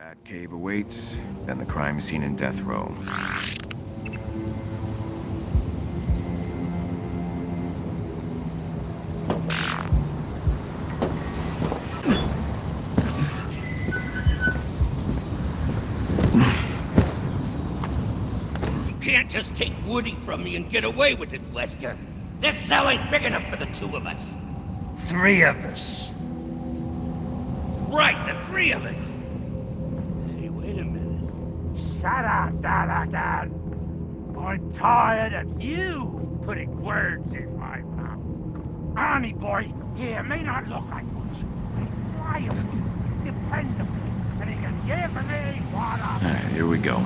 Rat cave awaits, then the crime scene in death row. You can't just take Woody from me and get away with it, Lester. This cell ain't big enough for the two of us. Three of us. Right, the three of us. Hey, wait a minute. Shut up, Dalagan. I'm tired of you putting words in my mouth. Army boy here may not look like much. He's pliable, dependable, and he can give me what I... Alright, here we go.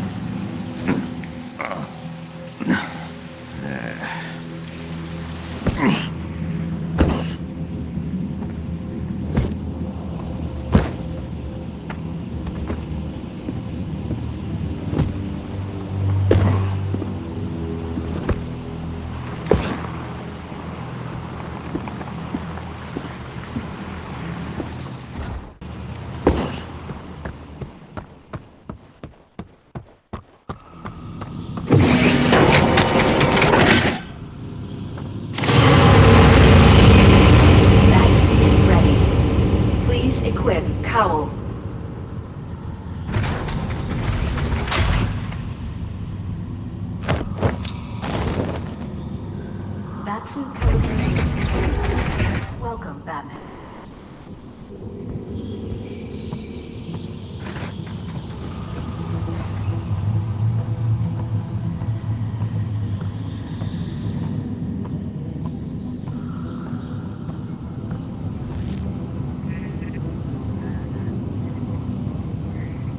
Welcome, Batman.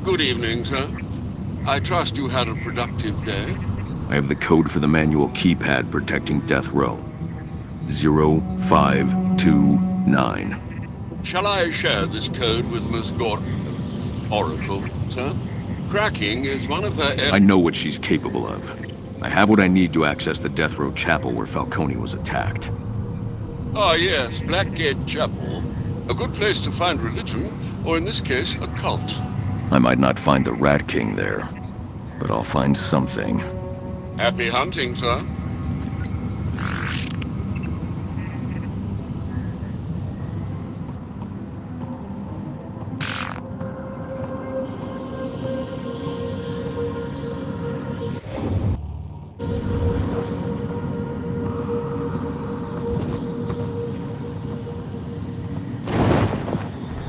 Good evening, sir. I trust you had a productive day. I have the code for the manual keypad protecting death row. 0529. Shall I share this code with Miss Oracle, sir? Cracking is one of her... I know what she's capable of. I have what I need to access the death row chapel where Falcone was attacked. Ah, yes, Blackgate Chapel. A good place to find religion, or in this case, a cult. I might not find the Rat King there, but I'll find something. Happy hunting, sir.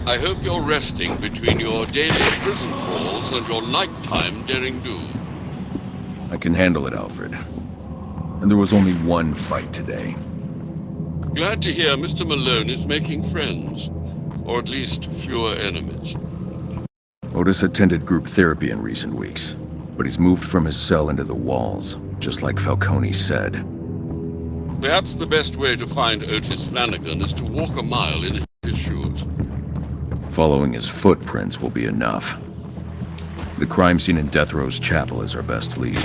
I hope you're resting between your daily prison calls and your nighttime daring-do. I can handle it, Alfred. And there was only one fight today. Glad to hear Mr. Malone is making friends. Or at least fewer enemies. Otis attended group therapy in recent weeks, but he's moved from his cell into the walls, just like Falcone said. Perhaps the best way to find Otis Flanagan is to walk a mile in his shoes. Following his footprints will be enough. The crime scene in Death Row's chapel is our best lead.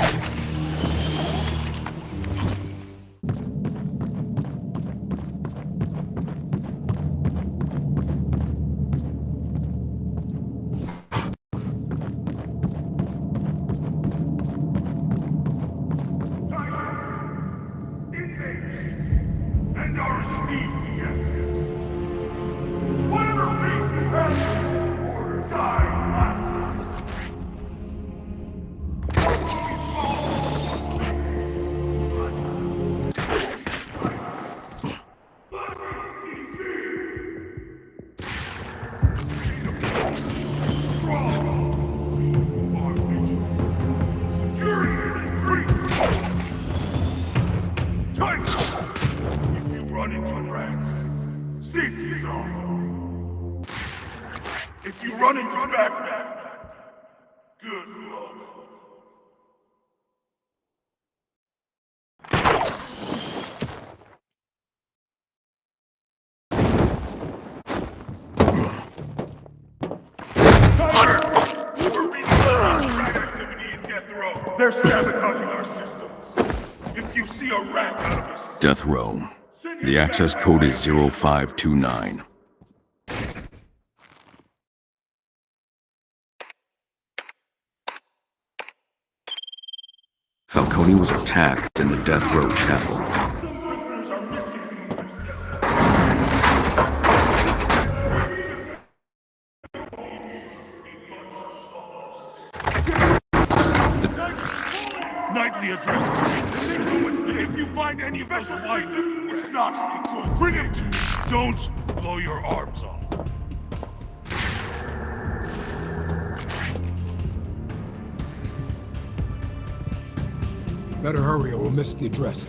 If you run into Batman, good luck. They're sabotaging our systems. If you see a rat out of this... Death Row. The access code is 0529. Falcone was attacked in the Death Row Chapel. Nightly address. If you find any vessel find them, if not, bring him to me. Don't blow your arms off. Better hurry or we'll miss the address.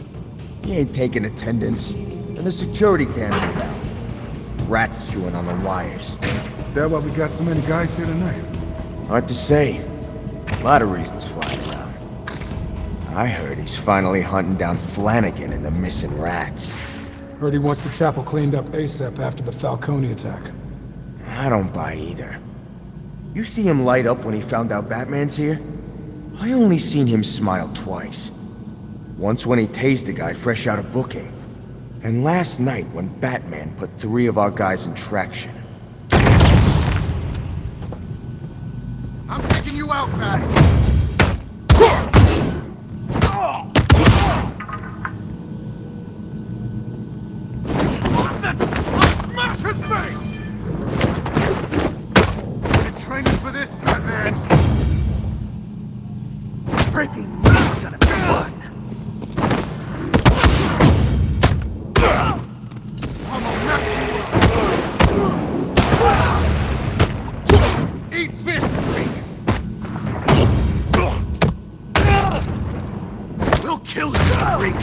He ain't taking attendance. And the security cams are down. Rats chewing on the wires. That why we got so many guys here tonight? Hard to say. A lot of reasons flying around. I heard he's finally hunting down Flanagan and the missing rats. Heard he wants the chapel cleaned up ASAP after the Falcone attack. I don't buy either. You see him light up when he found out Batman's here? I only seen him smile twice. Once when he tased a guy fresh out of booking. And last night when Batman put 3 of our guys in traction. I'm taking you out, Bat. Smash his face! Been training for this, Batman. Breaking loose is gonna be fun. I'm gonna mess you up. Eat fish, freak. We'll kill you, freak.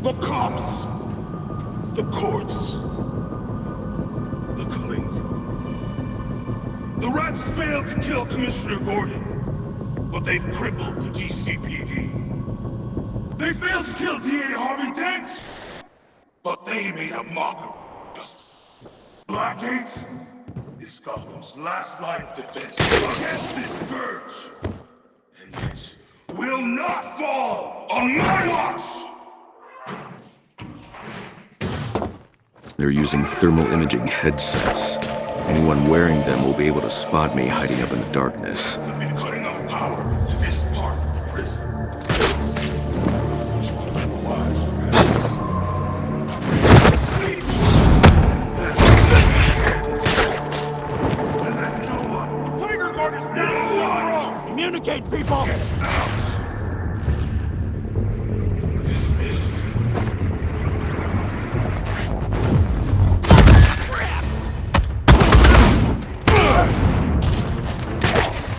The cops, the courts, the clink. The rats failed to kill Commissioner Gordon, but they've crippled the GCPD. They failed to kill DA Harvey Dent, but they made a mockery of justice. Blackgate is Gotham's last line of defense against this scourge, and it will not fall on my watch! They're using thermal imaging headsets. Anyone wearing them will be able to spot me hiding up in the darkness. Have been cutting off power to this part of the prison. The Tiger Guard is now! Communicate, people! Get out!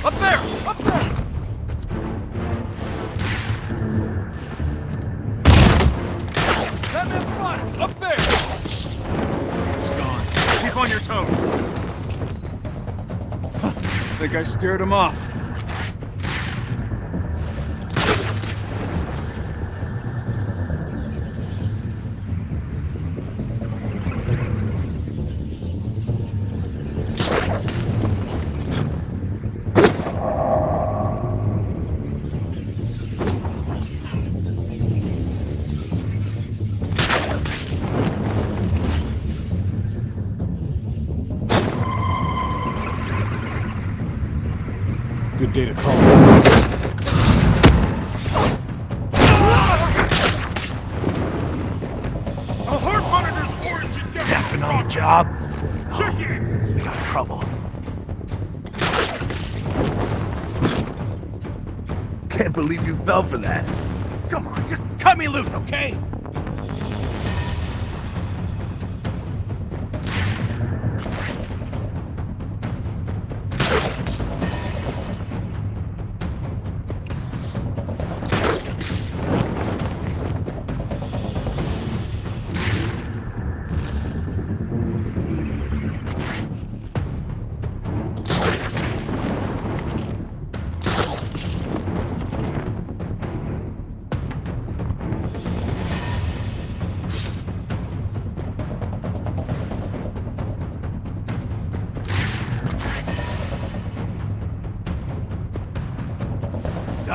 Up there! Up there! Them in front! Up there! It's gone. Keep on your toes. Think I scared him off. Good day to call this. A heart monitor's origin definitely on the job. Check in. We got trouble. Can't believe you fell for that. Come on, just cut me loose, okay?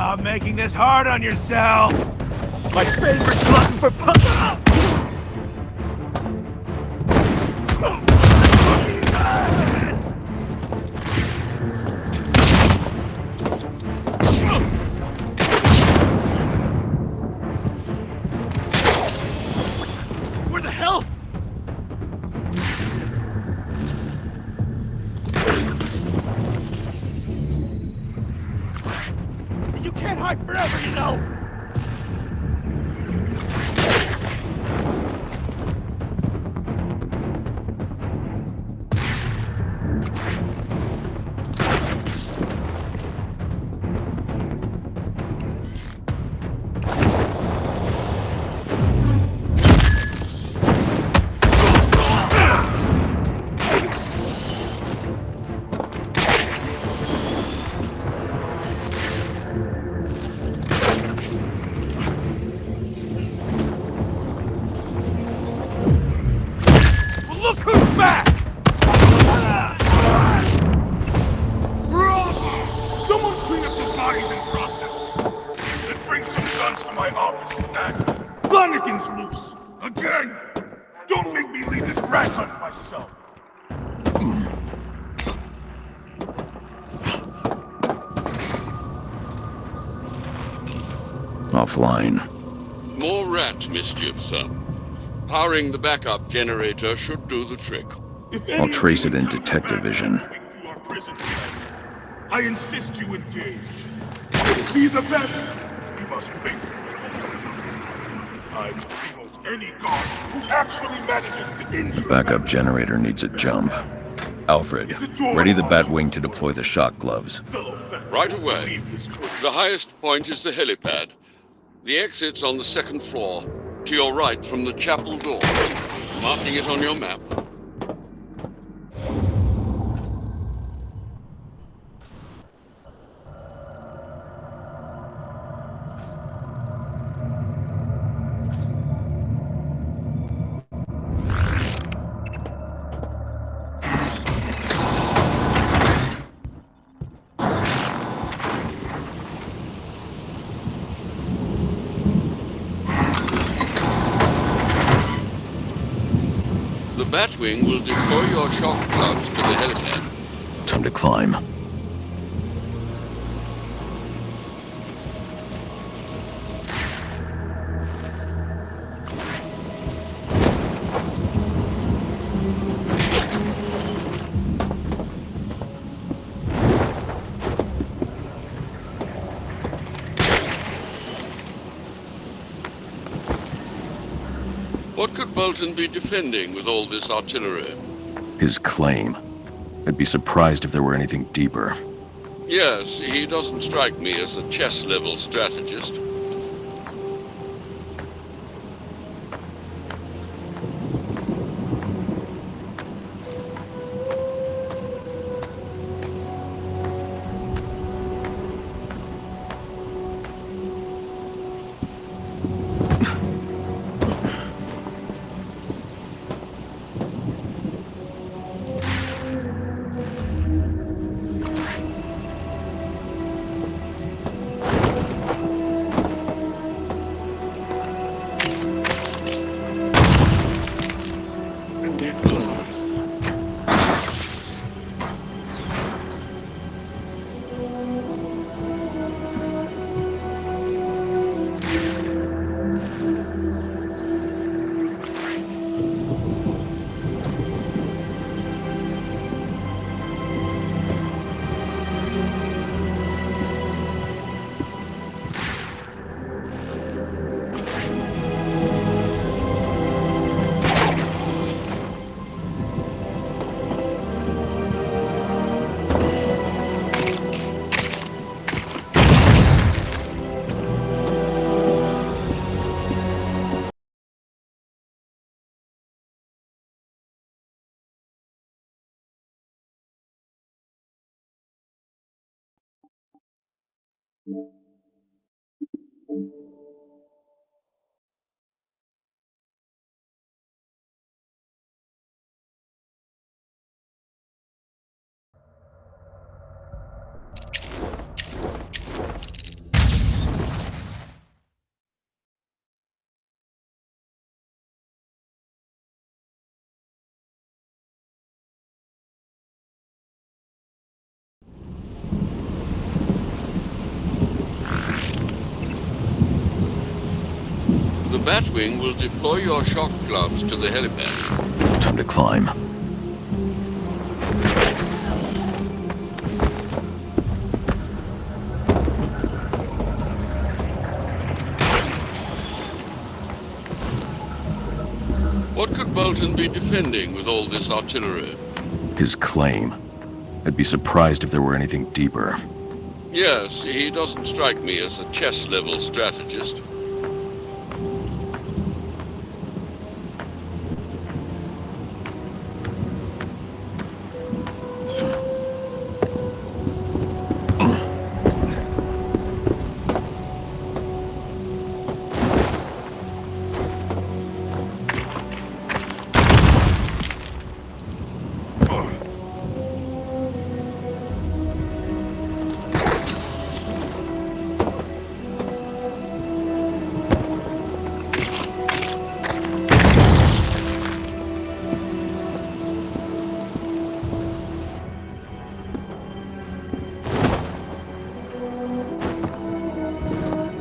Stop making this hard on yourself! My favorite glutton for punch! Where the hell? You can't hide forever, you know! Look who's back! Someone clean up the bodies and process. Then bring some guns to my office and Flanagan's loose! Again! Don't make me lead this rat hunt myself! Offline. More rat mischief, sir. Powering the backup generator should do the trick. I'll trace it in detective vision. I insist you engage. Be the best. You must face it. I will promote any guard who actually manages to injure. The backup generator needs a jump. Alfred, ready the Batwing to deploy the shock gloves. Right away. The highest point is the helipad. The exit's on the second floor, to your right from the chapel door. Marking it on your map. The Batwing will deploy your shock gloves to the helipad. Time to climb. What could Bolton be defending with all this artillery? His claim. I'd be surprised if there were anything deeper. Yes, he doesn't strike me as a chess-level strategist. The Batwing will deploy your shock gloves to the helipad. Time to climb. What could Bolton be defending with all this artillery? His claim. I'd be surprised if there were anything deeper. Yes, he doesn't strike me as a chess-level strategist.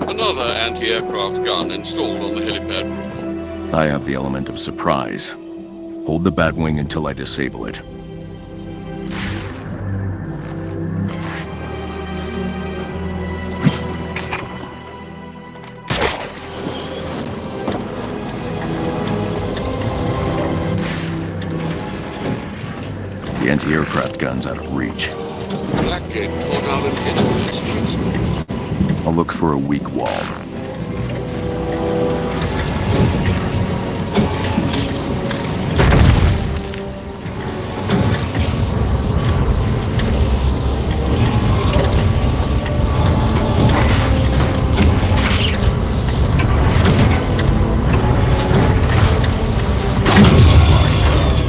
Another anti-aircraft gun installed on the helipad roof. I have the element of surprise. Hold the Batwing until I disable it. The anti-aircraft gun's out of reach. Blackgate caught out and hit at distance. I'll look for a weak wall.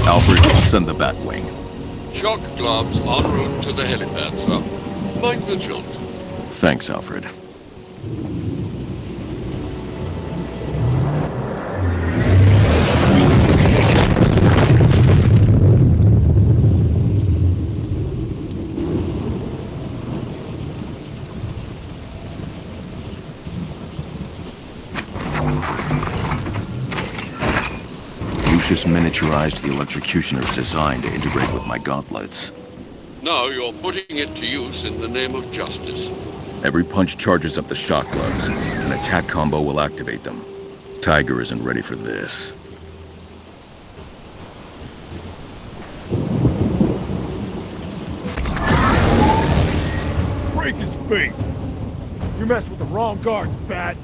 Alfred, send the Batwing. Shock gloves en route to the helipad, sir. Mind the jolt. Thanks, Alfred. Lucius miniaturized the electrocutioner's design to integrate with my gauntlets. Now you're putting it to use in the name of justice. Every punch charges up the shock gloves. An attack combo will activate them. Tiger isn't ready for this. Break his face! You mess with the wrong guards, Bat.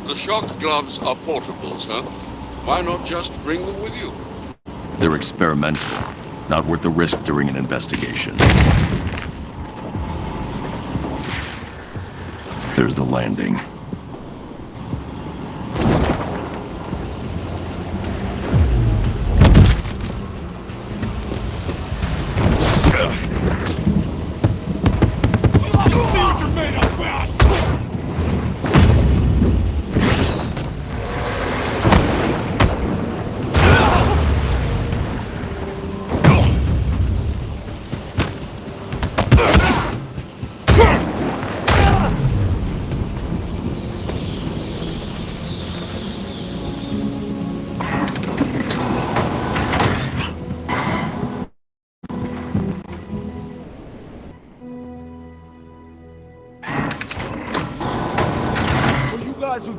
The shock gloves are portables, huh? Why not just bring them with you? They're experimental. Not worth the risk during an investigation. There's the landing.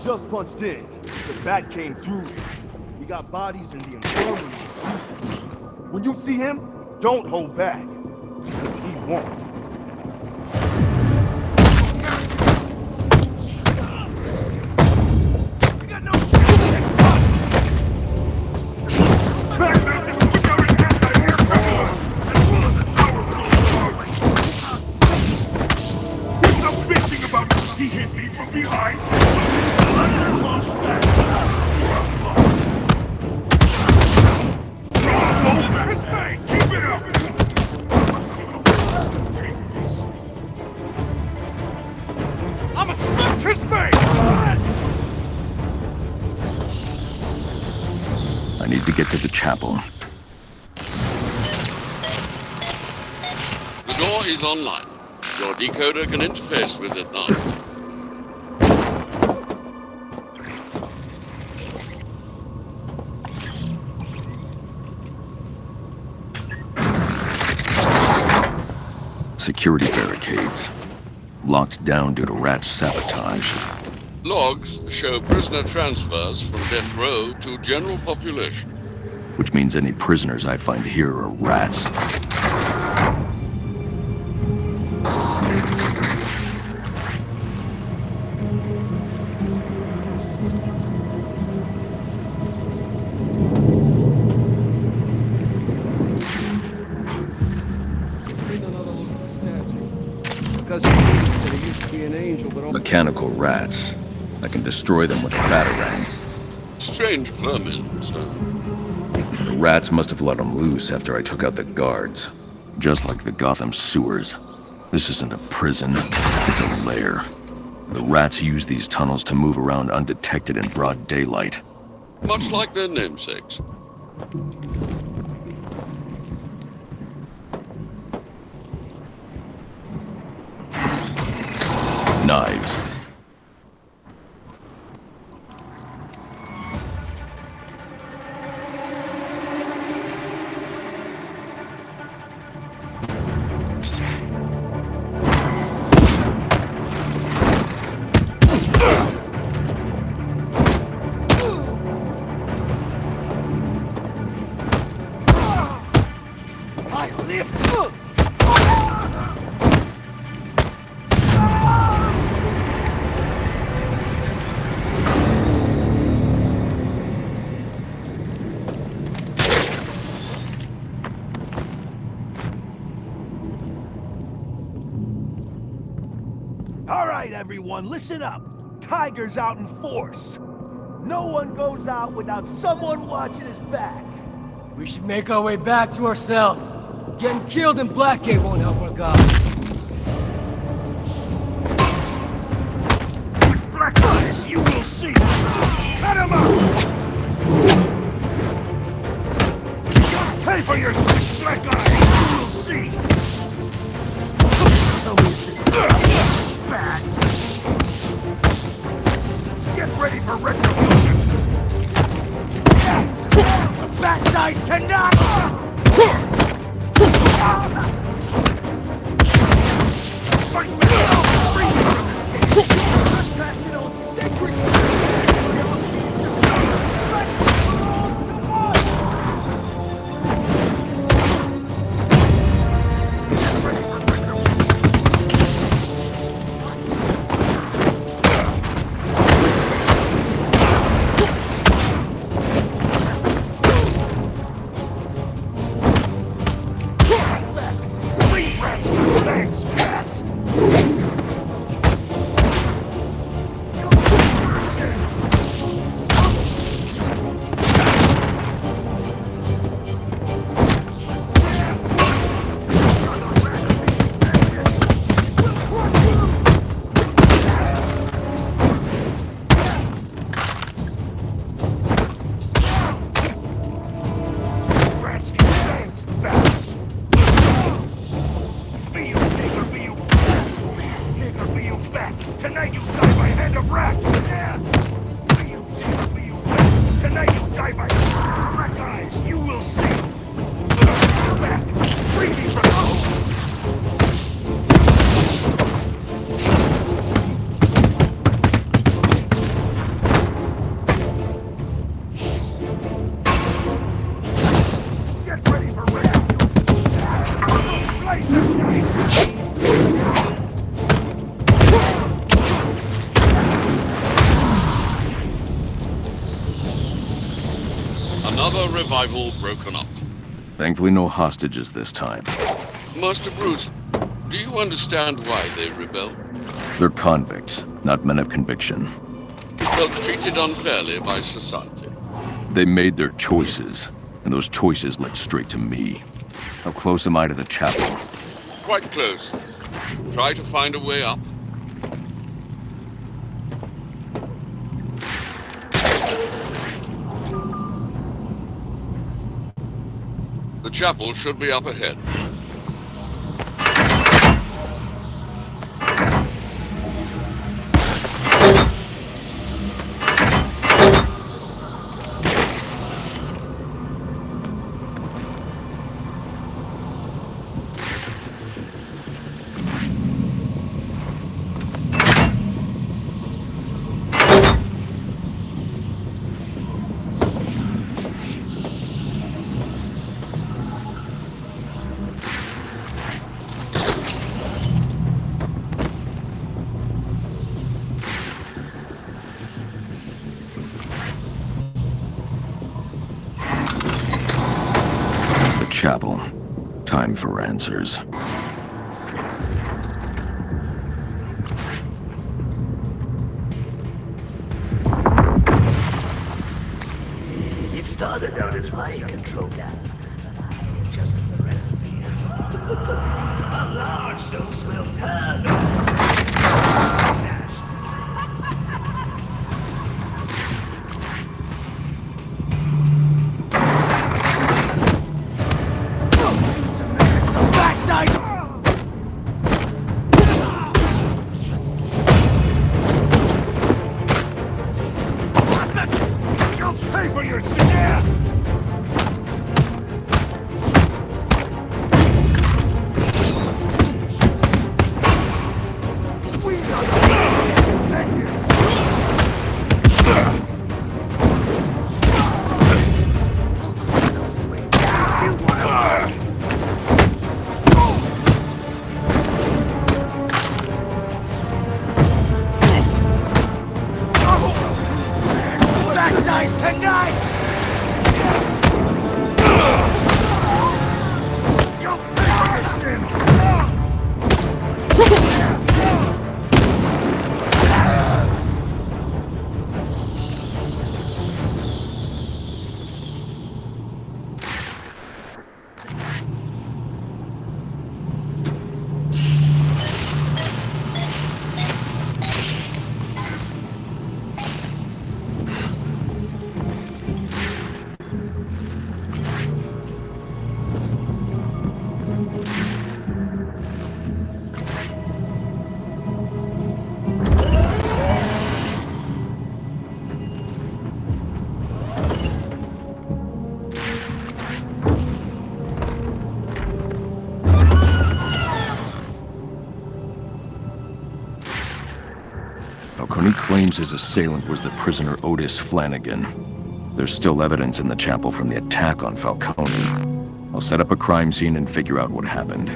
just punched in. The bat came through. We got bodies in the infirmary. When you see him, don't hold back. Because he won't. We got no He hit me from behind. Keep it up. I'm a smash his face. I need to get to the chapel. The door is online. Your decoder can interface with it now. Security barricades. Locked down due to Rat's sabotage. Logs show prisoner transfers from death row to general population. Which means any prisoners I find here are Rats. Mechanical rats. I can destroy them with a batarang. Strange vermin, sir. The rats must have let them loose after I took out the guards. Just like the Gotham sewers. This isn't a prison, it's a lair. The rats use these tunnels to move around undetected in broad daylight. Much like their namesakes. Knives. Everyone, listen up. Tiger's out in force. No one goes out without someone watching his back. We should make our way back to our cells. Getting killed in Blackgate won't help our cause. With black eyes, you will see. Cut him out! Just pay for your black eyes, you will see. Bad. Get ready for retribution! The bat size cannot! Fight back! Free me from this game! Trespassing on sacred... revival broken up. Thankfully no hostages this time. Master Bruce, do you understand why they rebel? They're convicts, not men of conviction. Felt treated unfairly by society. They made their choices, and those choices led straight to me. How close am I to the chapel? Quite close. Try to find a way up. The chapel should be up ahead. Chapel. Time for answers. It started out as mind control gas, but I adjusted the recipe. A large dose will turn gas. Falcone claims his assailant was the prisoner Otis Flanagan. There's still evidence in the chapel from the attack on Falcone. I'll set up a crime scene and figure out what happened.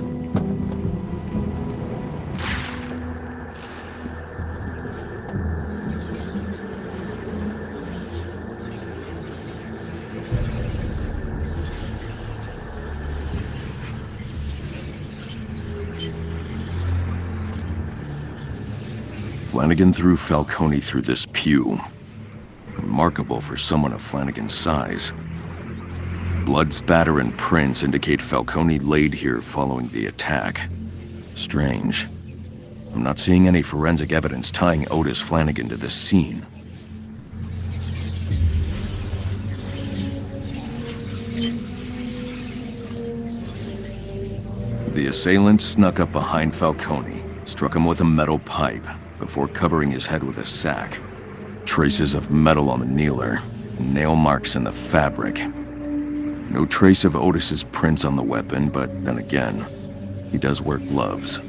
Flanagan threw Falcone through this pew. Remarkable for someone of Flanagan's size. Blood spatter and prints indicate Falcone laid here following the attack. Strange. I'm not seeing any forensic evidence tying Otis Flanagan to this scene. The assailant snuck up behind Falcone, struck him with a metal pipe, before covering his head with a sack. Traces of metal on the kneeler, nail marks in the fabric. No trace of Otis's prints on the weapon, but then again, he does wear gloves.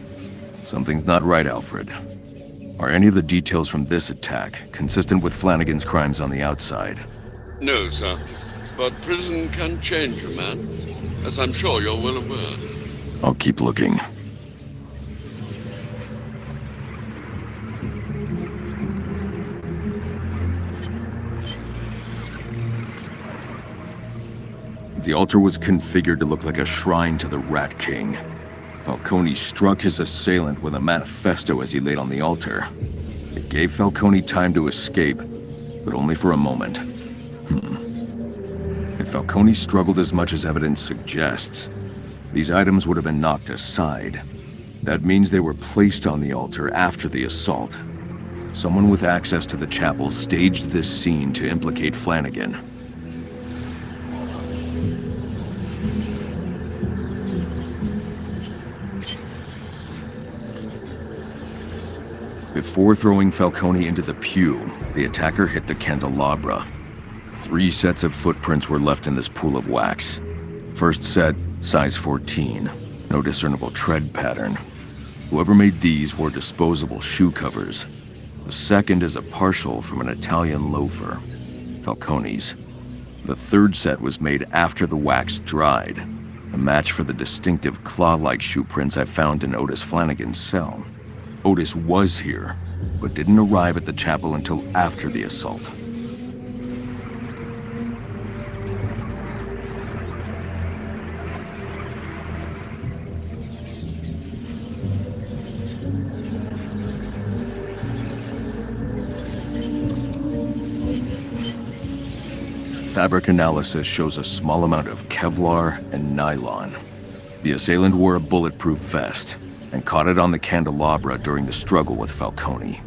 Something's not right, Alfred. Are any of the details from this attack consistent with Flanagan's crimes on the outside? No, sir. But prison can change a man, as I'm sure you're well aware. I'll keep looking. The altar was configured to look like a shrine to the Rat King. Falcone struck his assailant with a manifesto as he laid on the altar. It gave Falcone time to escape, but only for a moment. If Falcone struggled as much as evidence suggests, these items would have been knocked aside. That means they were placed on the altar after the assault. Someone with access to the chapel staged this scene to implicate Flanagan. Before throwing Falcone into the pew, the attacker hit the candelabra. 3 sets of footprints were left in this pool of wax. First set, size 14. No discernible tread pattern. Whoever made these wore disposable shoe covers. The second is a partial from an Italian loafer, Falcone's. The third set was made after the wax dried, a match for the distinctive claw-like shoe prints I found in Otis Flanagan's cell. Otis was here, but didn't arrive at the chapel until after the assault. Fabric analysis shows a small amount of Kevlar and nylon. The assailant wore a bulletproof vest and caught it on the candelabra during the struggle with Falcone.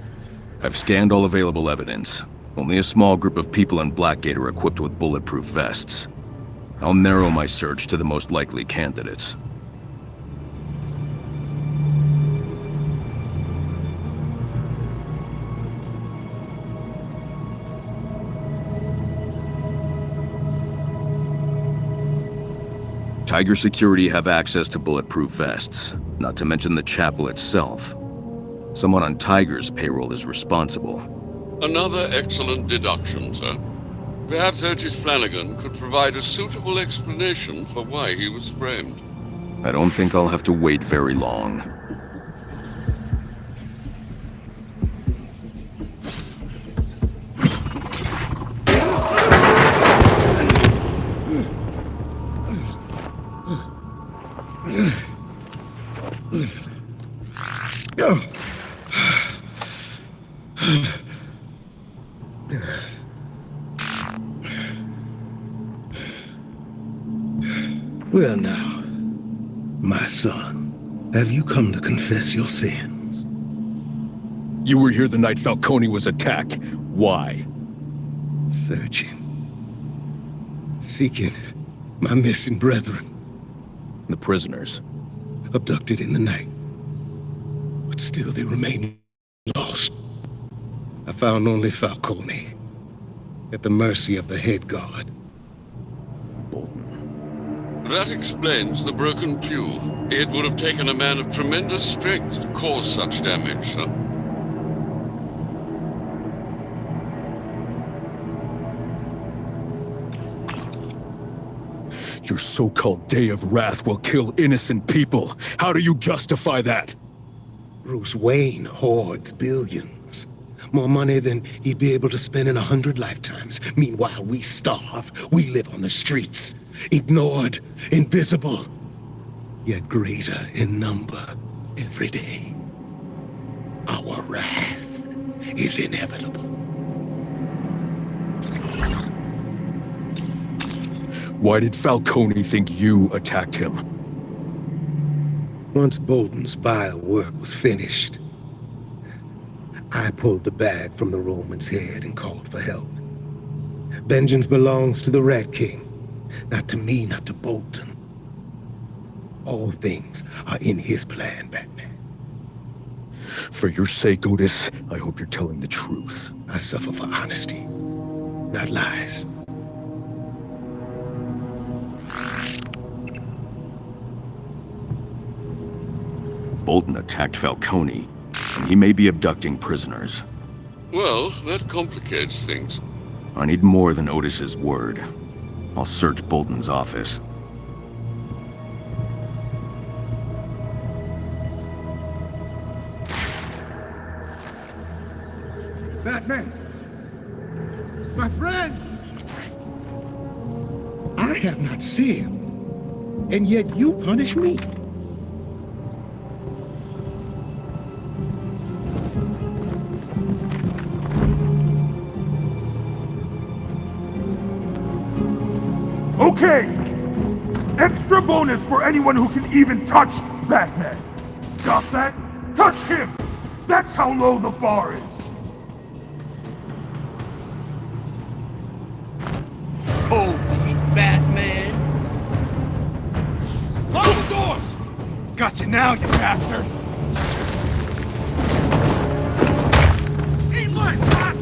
I've scanned all available evidence. Only a small group of people in Blackgate are equipped with bulletproof vests. I'll narrow my search to the most likely candidates. Tiger Security have access to bulletproof vests, not to mention the chapel itself. Someone on Tiger's payroll is responsible. Another excellent deduction, sir. Perhaps Otis Flanagan could provide a suitable explanation for why he was framed. I don't think I'll have to wait very long. Well now, my son, have you come to confess your sins? You were here the night Falcone was attacked. Why? Searching. Seeking my missing brethren. The prisoners. Abducted in the night. But still they remain lost. I found only Falcone. At the mercy of the head guard. That explains the broken pew. It would have taken a man of tremendous strength to cause such damage, sir. Your so-called Day of Wrath will kill innocent people. How do you justify that? Bruce Wayne hoards billions. More money than he'd be able to spend in 100 lifetimes. Meanwhile, we starve. We live on the streets. Ignored, invisible, yet greater in number every day. Our wrath is inevitable. Why did Falcone think you attacked him? Once Bolton's vile work was finished, I pulled the bag from the Roman's head and called for help. Vengeance belongs to the Rat King. Not to me, not to Bolton. All things are in his plan, Batman. For your sake, Otis, I hope you're telling the truth. I suffer for honesty, not lies. Bolton attacked Falcone, and he may be abducting prisoners. Well, that complicates things. I need more than Otis's word. I'll search Bolton's office. Batman! My friend! I have not sinned, and yet you punish me. Okay! Extra bonus for anyone who can even touch Batman. Got that? Touch him! That's how low the bar is. Holy Batman! Close the doors! Got you now, you bastard! Ain't like that!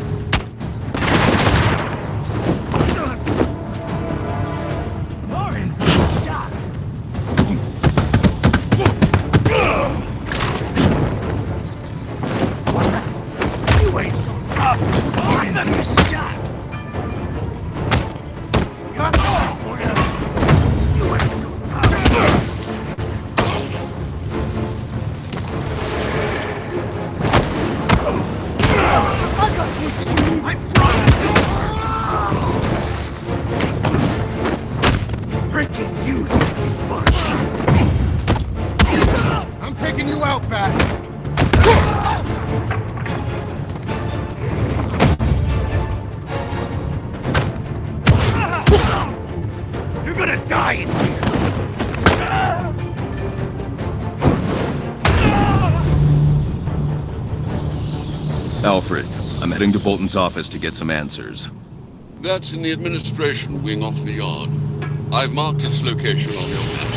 I'm taking you out, Bat. You're gonna die in here! Alfred, I'm heading to Bolton's office to get some answers. That's in the administration wing off the yard. I've marked its location on your map.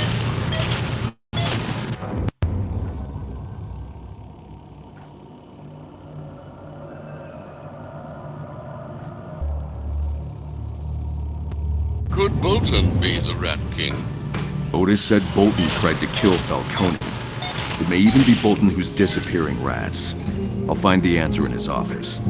Could Bolton be the Rat King? Otis said Bolton tried to kill Falcone. It may even be Bolton who's disappearing rats. I'll find the answer in his office.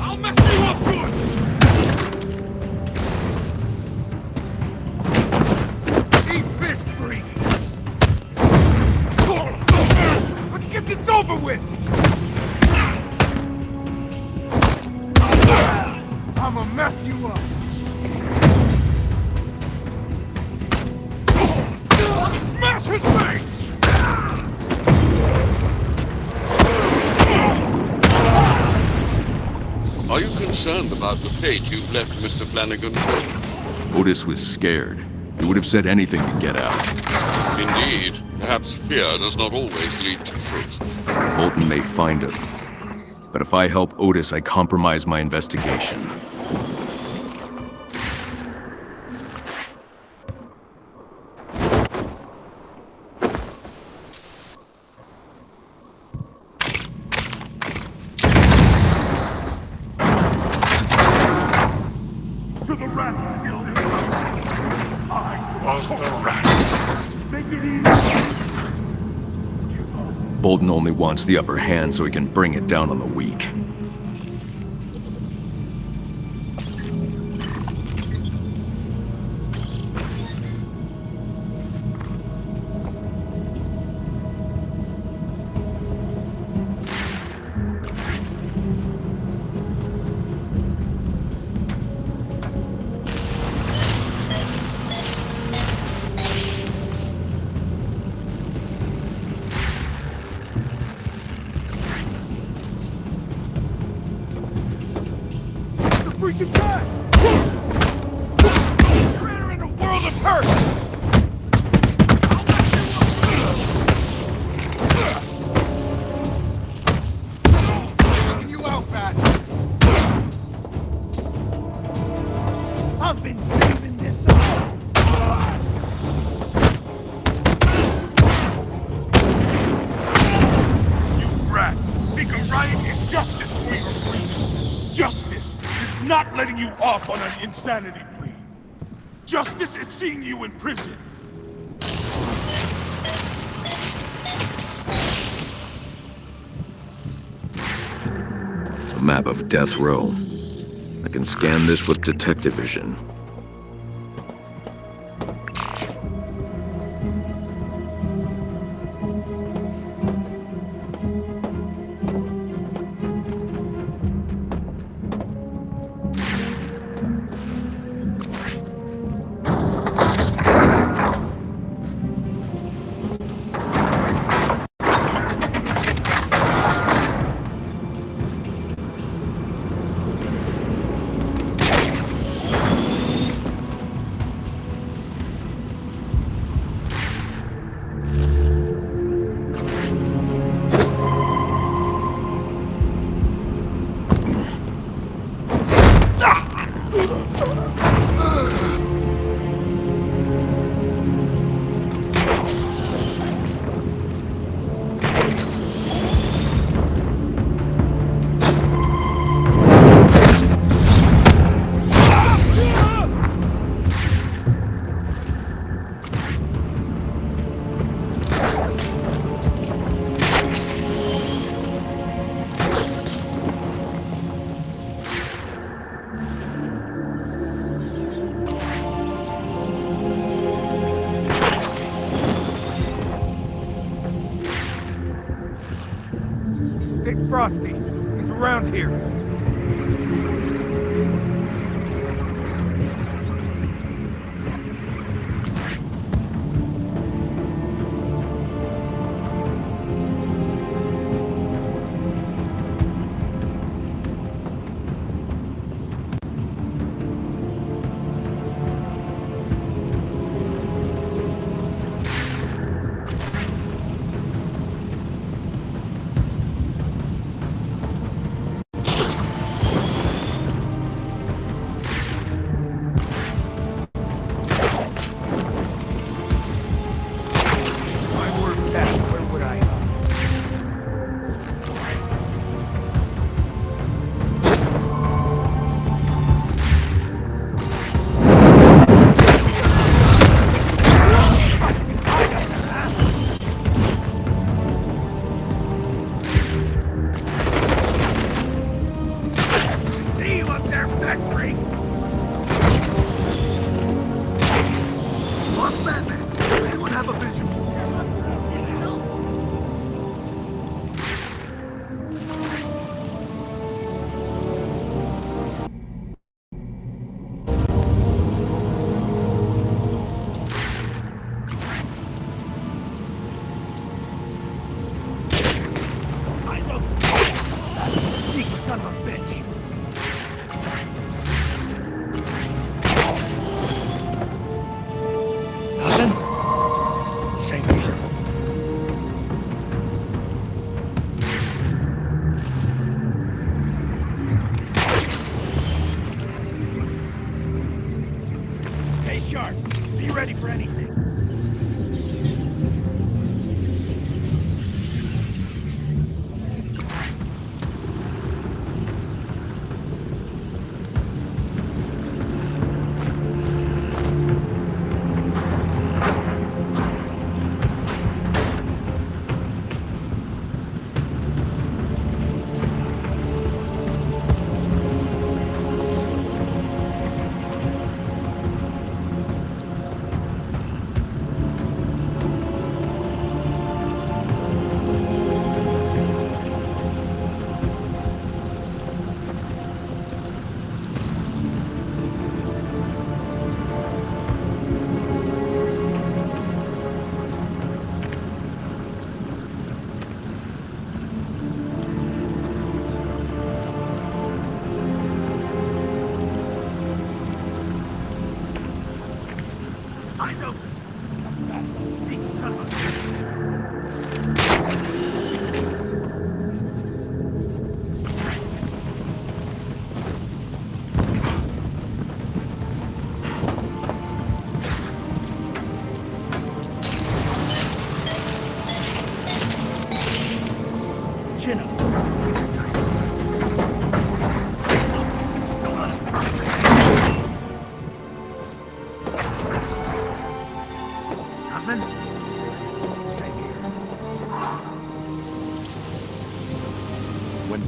I'll mess you up good! Eat fist, freak! Let's get this over with! I'ma mess you up! Smash his face! Are you concerned about the fate you've left Mr. Flanagan with? Otis was scared. He would have said anything to get out. Indeed. Perhaps fear does not always lead to truth. Bolton may find him. But if I help Otis, I compromise my investigation. To the rat building! I was the rat! Make it easy! Bolton only wants the upper hand so he can bring it down on the weak. Freaking back! You're entering a world of hurt! Taking you out, Bat! I've been saving this up! You rats! Think a riot is justice for your freedom! Justice! Not letting you off on an insanity plea. Justice is seeing you in prison. A map of Death Row. I can scan this with detective vision. It's Frosty. He's around here.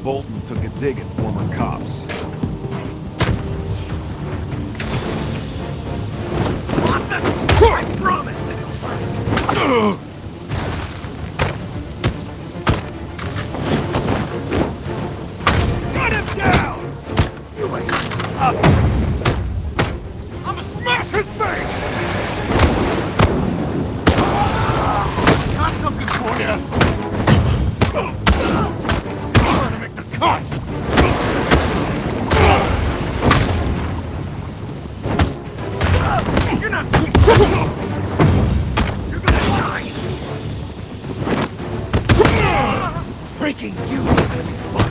Bolton took a dig at former cops. I promise this will Cut him down! You ain't up! I'ma smash his face! Got something for you! Cut! You're not... You're gonna die! Breaking you is gonna be fun!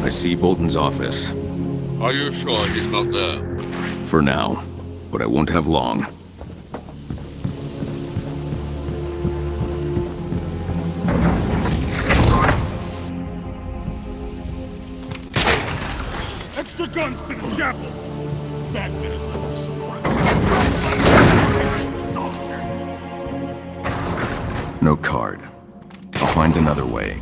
I see Bolton's office. Are you sure he's not there? For now, but I won't have long. Extra guns to the chapel! Batman is No card. I'll find another way.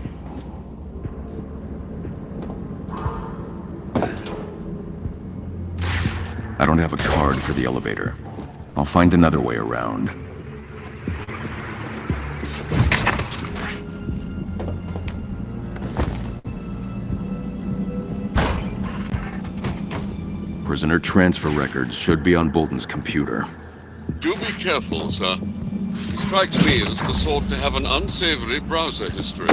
I don't have a card for the elevator. I'll find another way around. Prisoner transfer records should be on Bolton's computer. Do be careful, sir. Strikes me as the sort to have an unsavory browser history.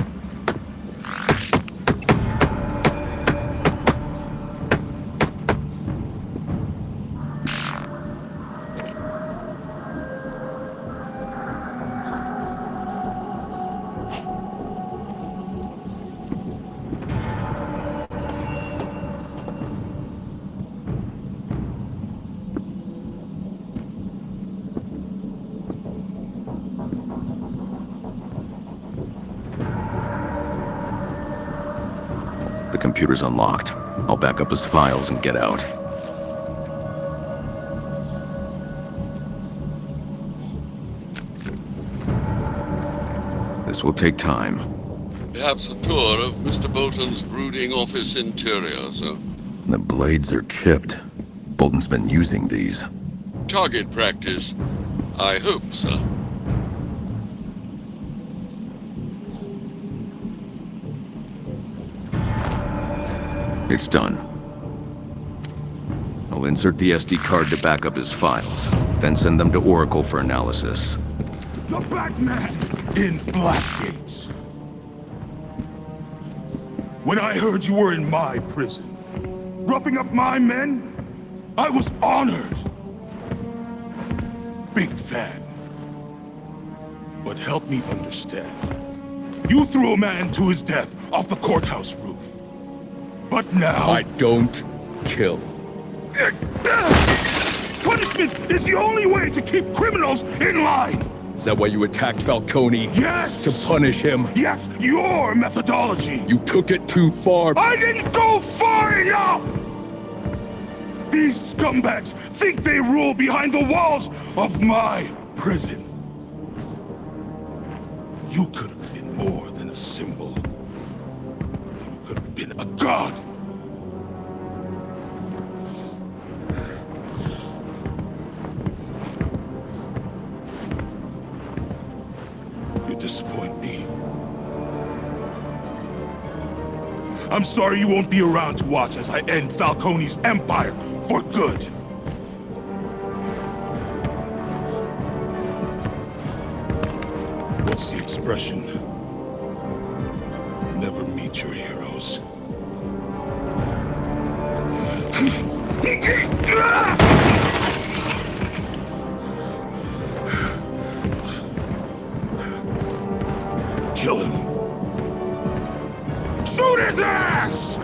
The computer's unlocked. I'll back up his files and get out. This will take time. Perhaps a tour of Mr. Bolton's brooding office interior, sir. The blades are chipped. Bolton's been using these. Target practice. I hope, sir. It's done. I'll insert the SD card to back up his files, then send them to Oracle for analysis. The Batman in Blackgates. When I heard you were in my prison, roughing up my men, I was honored. Big fan. But help me understand. You threw a man to his death off the courthouse roof. But now... I don't kill. Punishment is the only way to keep criminals in line! Is that why you attacked Falcone? Yes! To punish him? Yes, your methodology! You took it too far. I didn't go far enough! These scumbags think they rule behind the walls of my prison. You could have been more than a symbol. You could have been a god! You disappoint me. I'm sorry you won't be around to watch as I end Falcone's empire for good. What's the expression? Never meet your heroes. Kill him. Shoot his ass!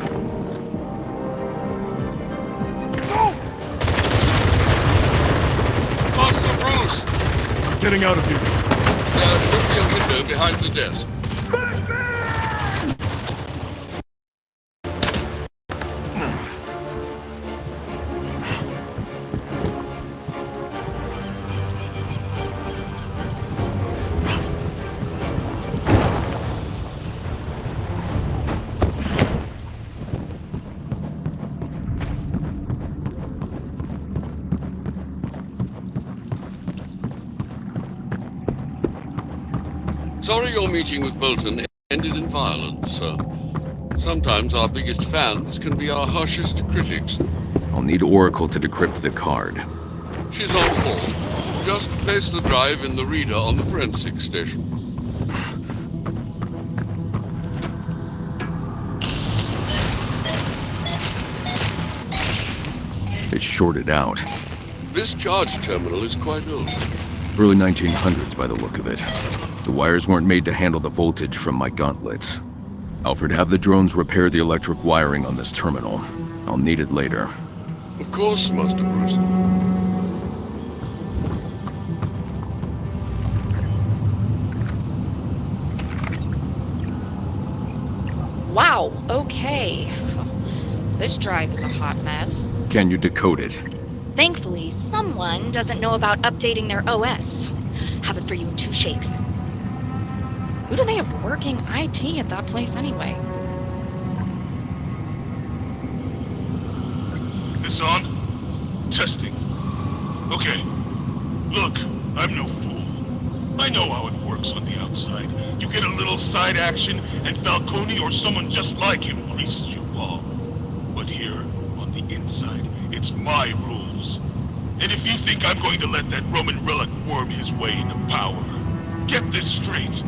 Master Bruce! I'm getting out of here. There should be a window behind the desk. Sorry your meeting with Bolton ended in violence, sir. Sometimes our biggest fans can be our harshest critics. I'll need Oracle to decrypt the card. She's on call. Just place the drive in the reader on the forensic station. It's shorted out. This charge terminal is quite old. Early 1900s by the look of it. The wires weren't made to handle the voltage from my gauntlets. Alfred, have the drones repair the electric wiring on this terminal. I'll need it later. Of course, Master Bruce. Wow, okay. This drive is a hot mess. Can you decode it? Thankfully, someone doesn't know about updating their OS. Have it for you in 2 shakes. Who do they have working IT at that place anyway? This on? Testing. Okay. Look, I'm no fool. I know how it works on the outside. You get a little side action, and Falcone or someone just like him greases you off. But here, on the inside, it's my rules. And if you think I'm going to let that Roman relic worm his way into power, get this straight.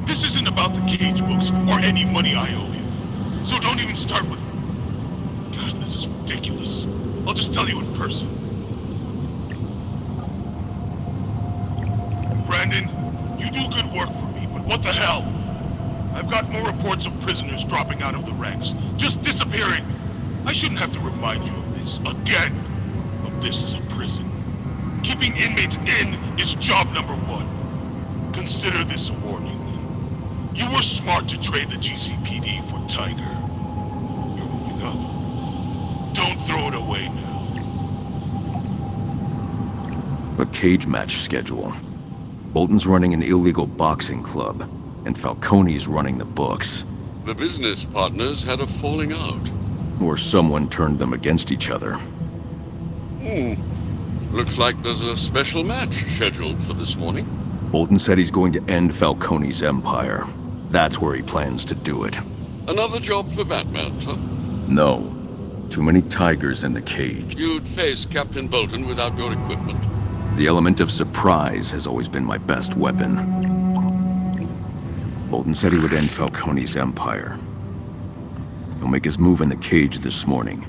This isn't about the Cage books or any money I owe him. So don't even start with... God, this is ridiculous. I'll just tell you in person. Brandon, you do good work for me, but what the hell? I've got more reports of prisoners dropping out of the ranks, just disappearing. I shouldn't have to remind you of this again. But this is a prison. Keeping inmates in is job number 1. Consider this a warning. You were smart to trade the GCPD for Tiger. You're moving up. Don't throw it away now. A cage match schedule. Bolton's running an illegal boxing club, and Falcone's running the books. The business partners had a falling out. Or someone turned them against each other. Looks like there's a special match scheduled for this morning. Bolton said he's going to end Falcone's empire. That's where he plans to do it. Another job for Batman, huh? No. Too many tigers in the cage. You'd face Captain Bolton without your equipment. The element of surprise has always been my best weapon. Bolton said he would end Falcone's empire. He'll make his move in the cage this morning.